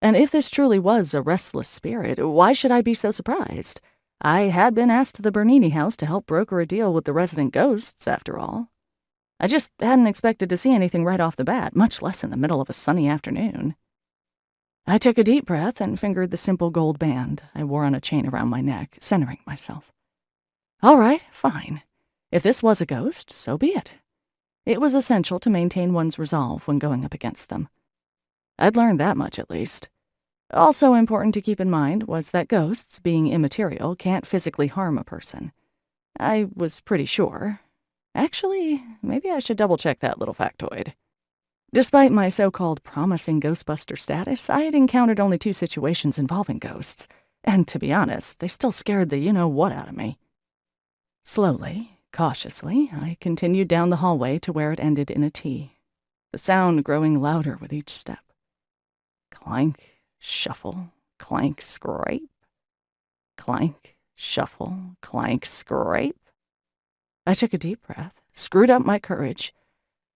And if this truly was a restless spirit, why should I be so surprised? I had been asked to the Bernini house to help broker a deal with the resident ghosts, after all. I just hadn't expected to see anything right off the bat, much less in the middle of a sunny afternoon. I took a deep breath and fingered the simple gold band I wore on a chain around my neck, centering myself. All right, fine. If this was a ghost, so be it. It was essential to maintain one's resolve when going up against them. I'd learned that much, at least. Also important to keep in mind was that ghosts, being immaterial, can't physically harm a person. I was pretty sure. Actually, maybe I should double-check that little factoid. Despite my so-called promising Ghostbuster status, I had encountered only 2 situations involving ghosts, and to be honest, they still scared the you-know-what out of me. Slowly, cautiously, I continued down the hallway to where it ended in a T, the sound growing louder with each step. Clank, shuffle, clank, scrape. Clank, shuffle, clank, scrape. I took a deep breath, screwed up my courage,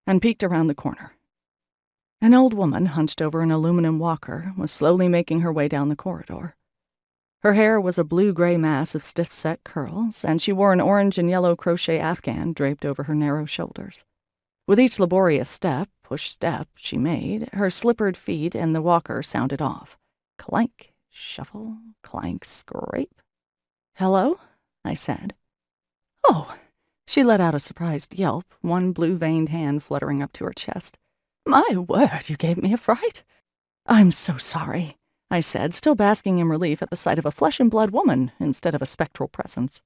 and peeked around the corner. An old woman, hunched over an aluminum walker, was slowly making her way down the corridor. Her hair was a blue-gray mass of stiff-set curls, and she wore an orange and yellow crochet afghan draped over her narrow shoulders. With each laborious push-step she made, her slippered feet and the walker sounded off. Clank, shuffle, clank, scrape. "Hello?" I said. "Oh!" She let out a surprised yelp, one blue-veined hand fluttering up to her chest. "My word, you gave me a fright." "I'm so sorry," I said, still basking in relief at the sight of a flesh-and-blood woman instead of a spectral presence.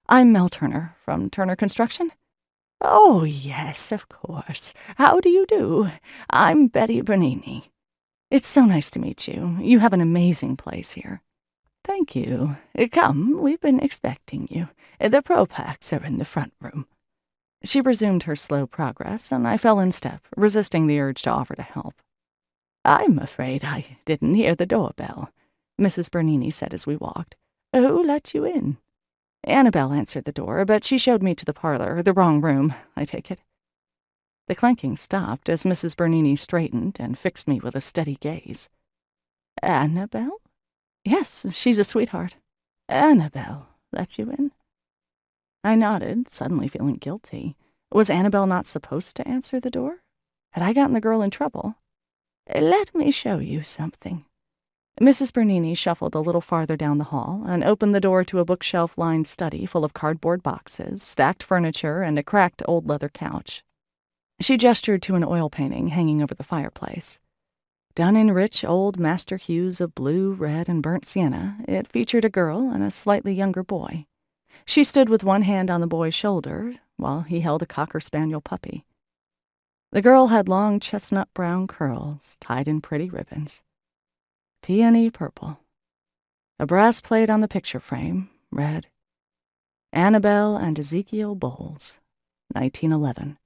"I'm Mel Turner, from Turner Construction." "Oh, yes, of course. How do you do? I'm Betty Bernini." "It's so nice to meet you. You have an amazing place here." "Thank you. Come, we've been expecting you. The pro-packs are in the front room." She resumed her slow progress, and I fell in step, resisting the urge to offer to help. "I'm afraid I didn't hear the doorbell," Mrs. Bernini said as we walked. "Who let you in?" "Annabelle answered the door, but she showed me to the parlor, the wrong room, I take it." The clanking stopped as Mrs. Bernini straightened and fixed me with a steady gaze. "Annabelle?" "Yes, she's a sweetheart." "Annabelle let you in?" I nodded, suddenly feeling guilty. Was Annabelle not supposed to answer the door? Had I gotten the girl in trouble? "Let me show you something." Mrs. Bernini shuffled a little farther down the hall and opened the door to a bookshelf-lined study full of cardboard boxes, stacked furniture, and a cracked old leather couch. She gestured to an oil painting hanging over the fireplace. Done in rich old master hues of blue, red, and burnt sienna, it featured a girl and a slightly younger boy. She stood with one hand on the boy's shoulder while he held a cocker spaniel puppy. The girl had long chestnut-brown curls tied in pretty ribbons. Peony purple. A brass plate on the picture frame read, "Annabelle and Ezekiel Bowles, 1911."